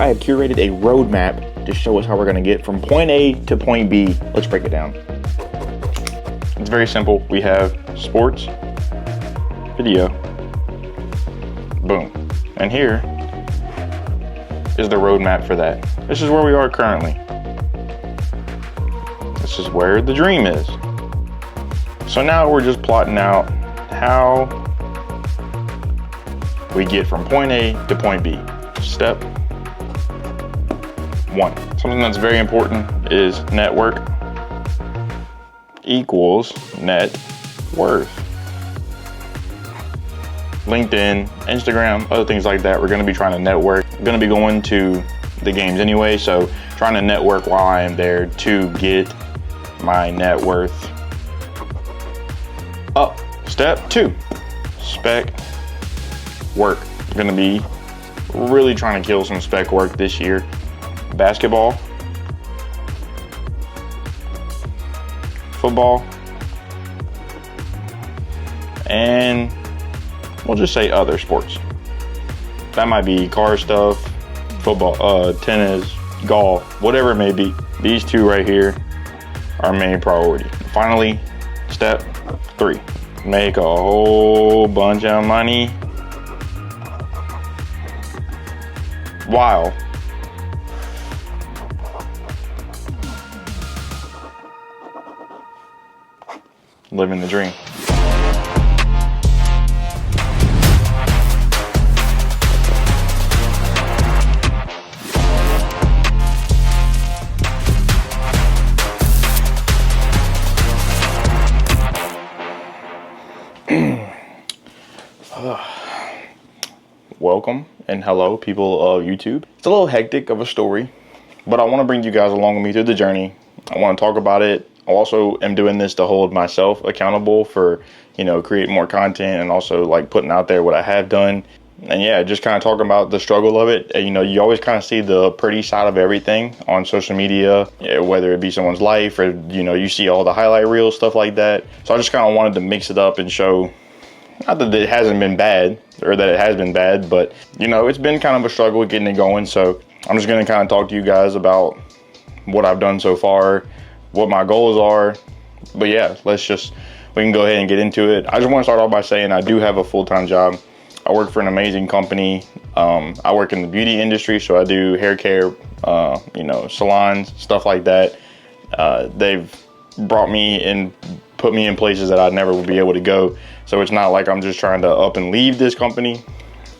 I have curated a roadmap to show us how we're gonna get from point A to point B. Let's break it down. It's very simple. We have sports, video, boom. And here is the roadmap for that. This is where we are currently. This is where the dream is. So now we're just plotting out how we get from point A to point B. Step one. Something that's very important is network equals net worth. LinkedIn, Instagram, other things like that. We're going to be trying to network. We're going to be going to the games anyway, so trying to network while I am there to get my net worth up. Step two, spec work. I'm going to be really trying to kill some spec work this year. Basketball, football, and we'll just say other sports. That might be car stuff, football, tennis, golf, whatever it may be. These two right here are main priority. Finally, step three, make a whole bunch of money while living the dream. Welcome and hello, people of YouTube. It's a little hectic of a story, but I want to bring you guys along with me through the journey. I want to talk about it. I also am doing this to hold myself accountable for, create more content and also like putting out there what I have done. And yeah, just kind of talking about the struggle of it. You always kind of see the pretty side of everything on social media, whether it be someone's life or, you see all the highlight reels, stuff like that. So I just kind of wanted to mix it up and show, not that it hasn't been bad or that it has been bad, but it's been kind of a struggle getting it going. So I'm just going to kind of talk to you guys about what I've done so far, what my goals are. But yeah, we can go ahead and get into it. I just want to start off by saying I do have a full-time job. I work for an amazing company. I work in the beauty industry, so I do hair care, salons, stuff like that. They've brought me and put me in places that I never would be able to go. So it's not like I'm just trying to up and leave this company.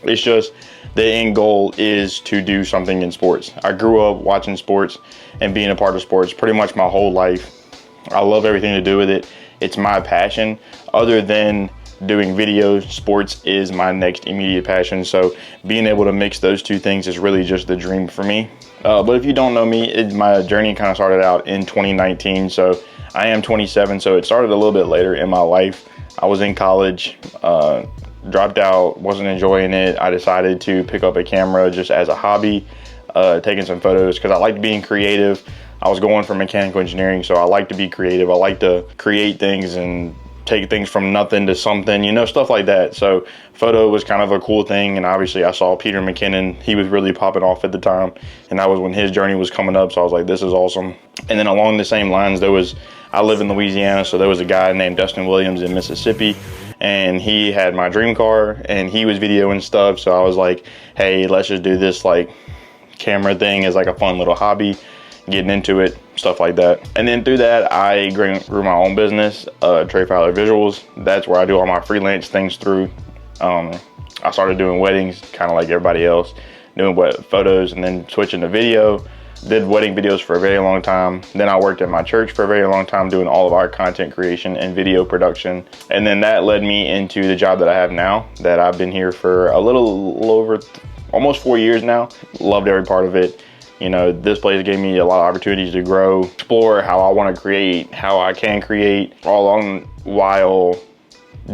It's just the end goal is to do something in sports. I grew up watching sports and being a part of sports pretty much my whole life. I love everything to do with it. It's my passion. Other than doing videos, sports is my next immediate passion. So being able to mix those two things is really just the dream for me. But if you don't know me, my journey kind of started out in 2019. So I am 27, so it started a little bit later in my life. I was in college, dropped out, wasn't enjoying it. I decided to pick up a camera just as a hobby, taking some photos because I like being creative. I was going for mechanical engineering, so I like to be creative. I like to create things and take things from nothing to something, stuff like that. So photo was kind of a cool thing. And obviously I saw Peter McKinnon. He was really popping off at the time. And that was when his journey was coming up. So I was like, this is awesome. And then along the same lines, I live in Louisiana. So there was a guy named Dustin Williams in Mississippi. And he had my dream car and he was videoing stuff. So I was like, hey, let's just do this like camera thing as like a fun little hobby, getting into it, stuff like that. And then through that, I grew my own business, Trey Fowler Visuals. That's where I do all my freelance things through. I started doing weddings, kind of like everybody else, doing photos and then switching to video. Did wedding videos for a very long time. Then I worked at my church for a very long time doing all of our content creation and video production. And then that led me into the job that I have now, that I've been here for a little over almost 4 years now. Loved every part of it. This place gave me a lot of opportunities to grow, explore how I want to create, how I can create, all along while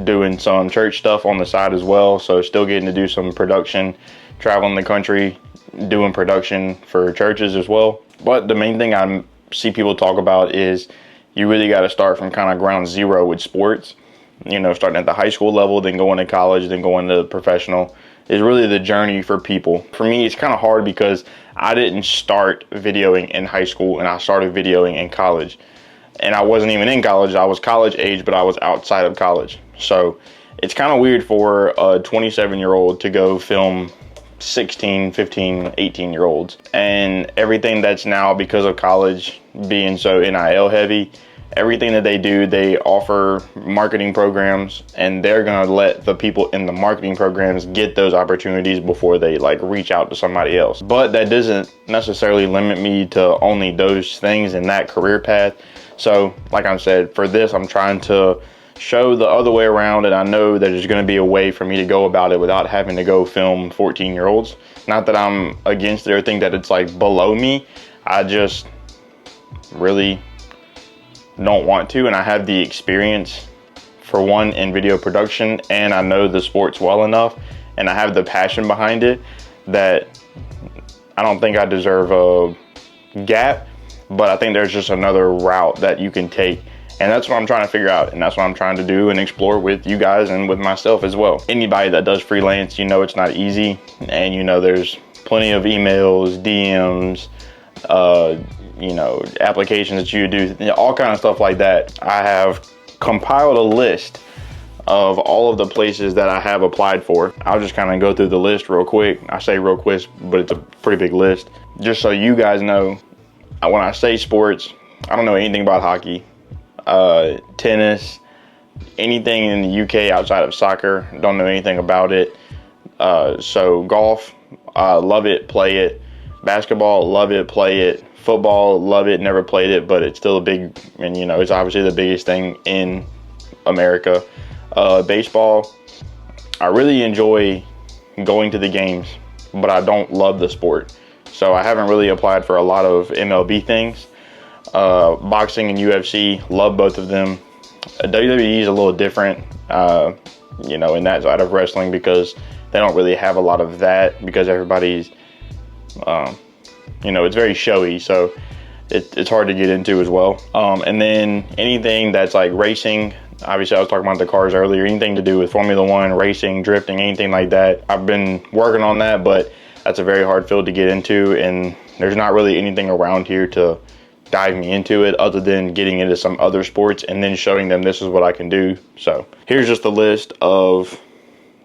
doing some church stuff on the side as well. So still getting to do some production, traveling the country, doing production for churches as well. But the main thing I see people talk about is you really got to start from kind of ground zero with sports. Starting at the high school level, then going to college, then going to professional. is really the journey for people. For me, it's kind of hard because I didn't start videoing in high school, and I started videoing in college. And I wasn't even in college. I was college age, but I was outside of college. So it's kind of weird for a 27-year-old to go film 16, 15, 18-year-olds. And everything that's now, because of college being so NIL heavy, everything that they do, they offer marketing programs, and they're gonna let the people in the marketing programs get those opportunities before they like reach out to somebody else. But that doesn't necessarily limit me to only those things in that career path. So like I said, for this, I'm trying to show the other way around, and I know that there's going to be a way for me to go about it without having to go film 14-year-olds. Not that I'm against it or think that it's like below me. I just really don't want to, and I have the experience, for one, in video production, and I know the sports well enough, and I have the passion behind it, that I don't think I deserve a gap, but I think there's just another route that you can take. And that's what I'm trying to figure out, and that's what I'm trying to do and explore with you guys and with myself as well. Anybody that does freelance, you know it's not easy, and you know there's plenty of emails, DMs, you know, applications that you do, all kind of stuff like that. I have compiled a list of all of the places that I have applied for. I'll just kind of go through the list real quick. I say real quick, but it's a pretty big list. Just so you guys know, when I say sports, I don't know anything about hockey, tennis, anything in the UK outside of soccer. Don't know anything about it. So golf, love it, play it. Basketball, love it, play it. Football, love it, never played it, but it's still a big, and you know, it's obviously the biggest thing in America. Baseball, I really enjoy going to the games, but I don't love the sport. So I haven't really applied for a lot of MLB things. Boxing and UFC, love both of them. WWE is a little different, you know, in that side of wrestling, because they don't really have a lot of that, because everybody's, you know, it's very showy, so it's hard to get into as well. And then anything that's like racing, obviously I was talking about the cars earlier, anything to do with Formula One, racing, drifting, anything like that. I've been working on that, but that's a very hard field to get into, and there's not really anything around here to dive me into it other than getting into some other sports and then showing them this is what I can do. So here's just a list of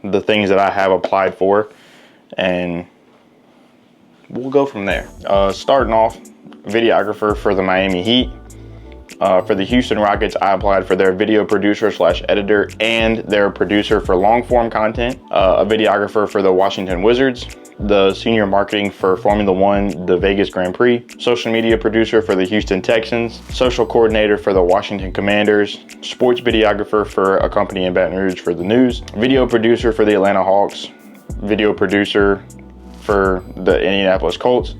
the things that I have applied for, and we'll go from there. Starting off, videographer for the Miami Heat. For the Houston Rockets, I applied for their video producer / editor and their producer for long form content. A videographer for the Washington Wizards. The senior marketing for Formula One, the Vegas Grand Prix. Social media producer for the Houston Texans. Social coordinator for the Washington Commanders. Sports videographer for a company in Baton Rouge for the news. Video producer for the Atlanta Hawks. Video producer for the Indianapolis Colts.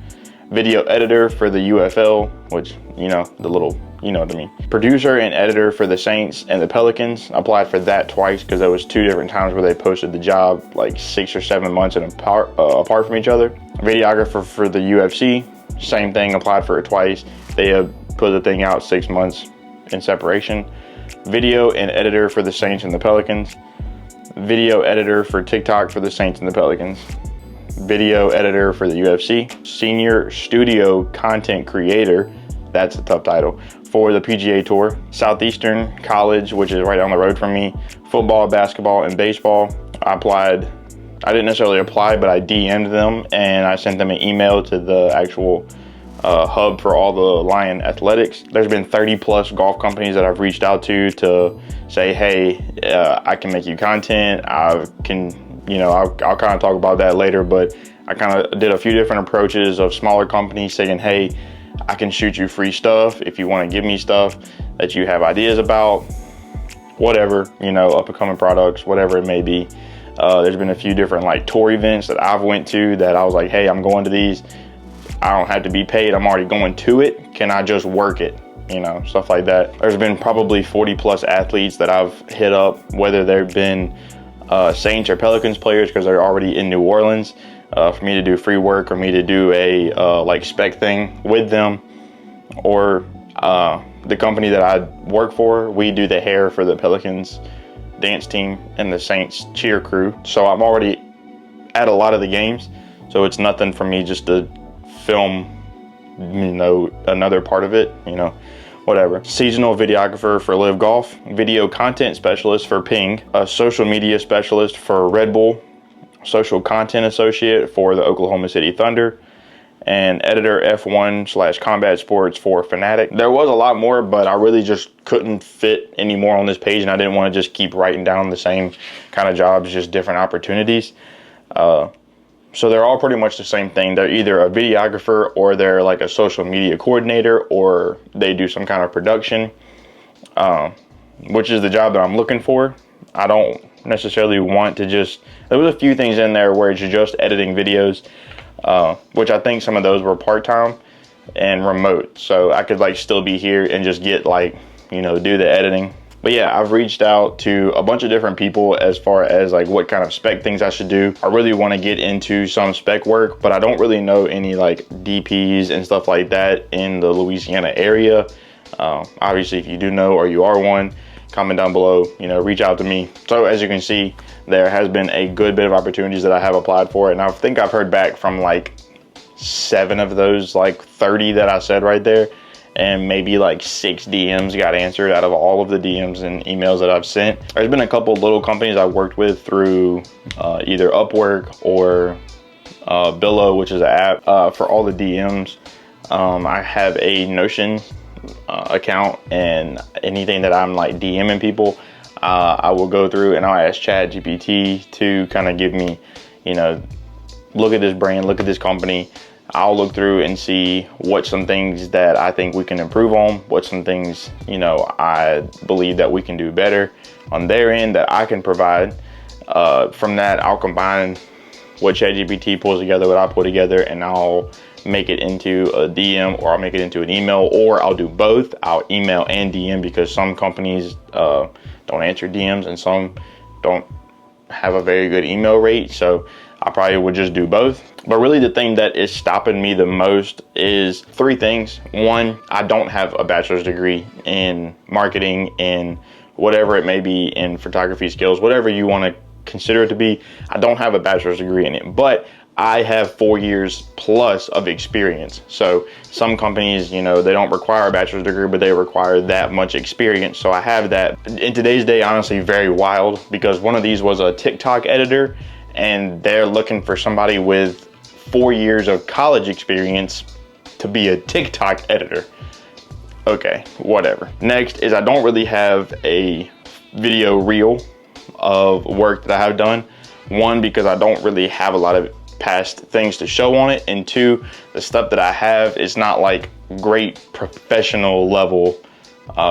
Video editor for the UFL, which, you know, the little, you know what I mean. Producer and editor for the Saints and the Pelicans. I applied for that twice because there was 2 different times where they posted the job like 6 or 7 months apart from each other. Videographer for the UFC, same thing, applied for it twice. They put the thing out 6 months in separation. Video and editor for the Saints and the Pelicans. Video editor for TikTok for the Saints and the Pelicans. Video editor for the UFC. Senior studio content creator, that's a tough title, for the PGA Tour. Southeastern College, which is right down the road from me. Football, basketball, and baseball. I applied. I didn't necessarily apply, but I DM'd them and I sent them an email to the actual hub for all the Lion Athletics. There's been 30 plus golf companies that I've reached out to say, hey, I can make you content. I can, you know, I'll kind of talk about that later, but I kind of did a few different approaches of smaller companies saying, hey, I can shoot you free stuff if you want to give me stuff that you have ideas about, whatever, you know, up and coming products, whatever it may be. There's been a few different like tour events that I've went to that I was like, hey, I'm going to these. I don't have to be paid. I'm already going to it. Can I just work it? You know, stuff like that. There's been probably 40 plus athletes that I've hit up, whether they've been Saints or Pelicans players because they're already in New Orleans, for me to do free work or me to do a like spec thing with them, or the company that I work for, we do the hair for the Pelicans dance team and the Saints cheer crew. So I'm already at a lot of the games, so it's nothing for me just to film, you know, another part of it, you know, whatever. Seasonal videographer for Live Golf, video content specialist for Ping, a social media specialist for Red Bull, social content associate for the Oklahoma City Thunder, and editor F1/combat sports for Fanatic. There was a lot more, but I really just couldn't fit any more on this page, and I didn't want to just keep writing down the same kind of jobs, just different opportunities. So they're all pretty much the same thing. They're either a videographer, or they're like a social media coordinator, or they do some kind of production, which is the job that I'm looking for. I don't necessarily want to just, there was a few things in there where it's just editing videos, which I think some of those were part-time and remote, so I could like still be here and just get like, you know, do the editing. But yeah, I've reached out to a bunch of different people as far as like what kind of spec things I should do. I really want to get into some spec work, but I don't really know any like DPs and stuff like that in the Louisiana area. Obviously, if you do know, or you are one, comment down below, you know, reach out to me. So as you can see, there has been a good bit of opportunities that I have applied for, and I think I've heard back from like 7 of those like 30 that I said right there, and maybe like 6 DMs got answered out of all of the DMs and emails that I've sent. There's been a couple of little companies I've worked with through either Upwork or Billo, which is an app for all the DMs. I have a Notion account, and anything that I'm like DMing people, I will go through and I'll ask ChatGPT to kind of give me, you know, look at this brand, look at this company. I'll look through and see what some things that I think we can improve on, what some things, you know, I believe that we can do better on their end that I can provide. From that, I'll combine what ChatGPT pulls together, what I pull together, and I'll make it into a DM, or I'll make it into an email, or I'll do both. I'll email and DM, because some companies don't answer DMs and some don't have a very good email rate. So I probably would just do both. But really the thing that is stopping me the most is 3 things. 1, I don't have a bachelor's degree in marketing, in whatever it may be, in photography skills, whatever you want to consider it to be. I don't have a bachelor's degree in it, but I have 4 years plus of experience. So some companies, you know, they don't require a bachelor's degree, but they require that much experience. So I have that. In today's day, honestly, very wild, because one of these was a TikTok editor, and they're looking for somebody with 4 years of college experience to be a TikTok editor. Okay, whatever. Next is I don't really have a video reel of work that I have done. 1, because I don't really have a lot of past things to show on it, and 2, the stuff that I have is not like great professional level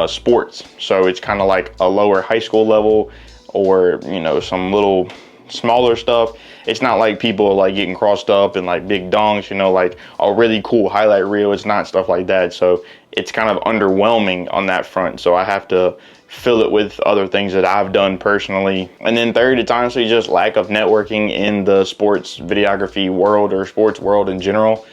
sports. So it's kind of like a lower high school level, or, you know, some little smaller stuff. It's not like people are like getting crossed up and like big dongs, you know, like a really cool highlight reel. It's not stuff like that. So it's kind of underwhelming on that front. So I have to fill it with other things that I've done personally. And then 3rd, it's honestly just lack of networking in the sports videography world, or sports world in general.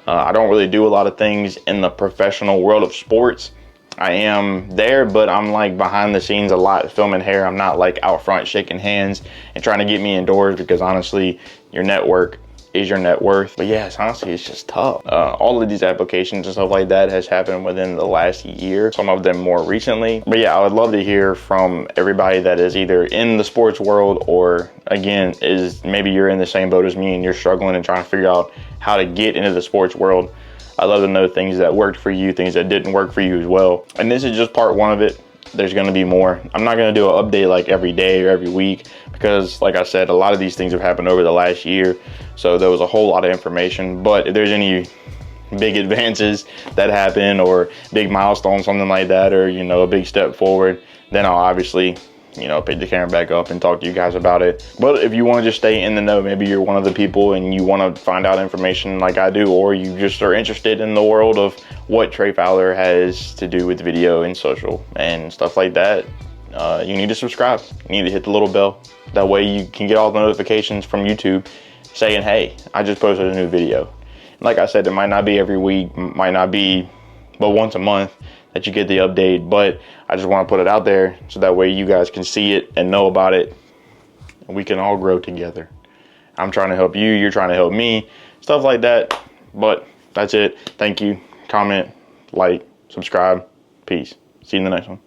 I don't really do a lot of things in the professional world of sports. I am there, but I'm like behind the scenes a lot, filming hair. I'm not like out front shaking hands and trying to get me indoors, because honestly, your network is your net worth. But yes, honestly, it's just tough. All of these applications and stuff like that has happened within the last year, some of them more recently. But yeah, I would love to hear from everybody that is either in the sports world, or again, is maybe you're in the same boat as me and you're struggling and trying to figure out how to get into the sports world. I'd love to know things that worked for you, things that didn't work for you as well. And this is just part 1 of it. There's gonna be more. I'm not gonna do an update like every day or every week, because like I said, a lot of these things have happened over the last year. So there was a whole lot of information. But if there's any big advances that happen, or big milestones, something like that, or, you know, a big step forward, then I'll obviously, you know, pick the camera back up and talk to you guys about it. But if you want to just stay in the know, maybe you're one of the people and you want to find out information like I do, or you just are interested in the world of what Trey Fowler has to do with video and social and stuff like that, you need to subscribe. You need to hit the little bell. That way you can get all the notifications from YouTube saying, hey, I just posted a new video. Like I said, it might not be every week, might not be but once a month that you get the update, but I just want to put it out there so that way you guys can see it and know about it, and we can all grow together. I'm trying to help you, you're trying to help me, stuff like that. But that's it. Thank you. Comment, like, subscribe. Peace. See you in the next one.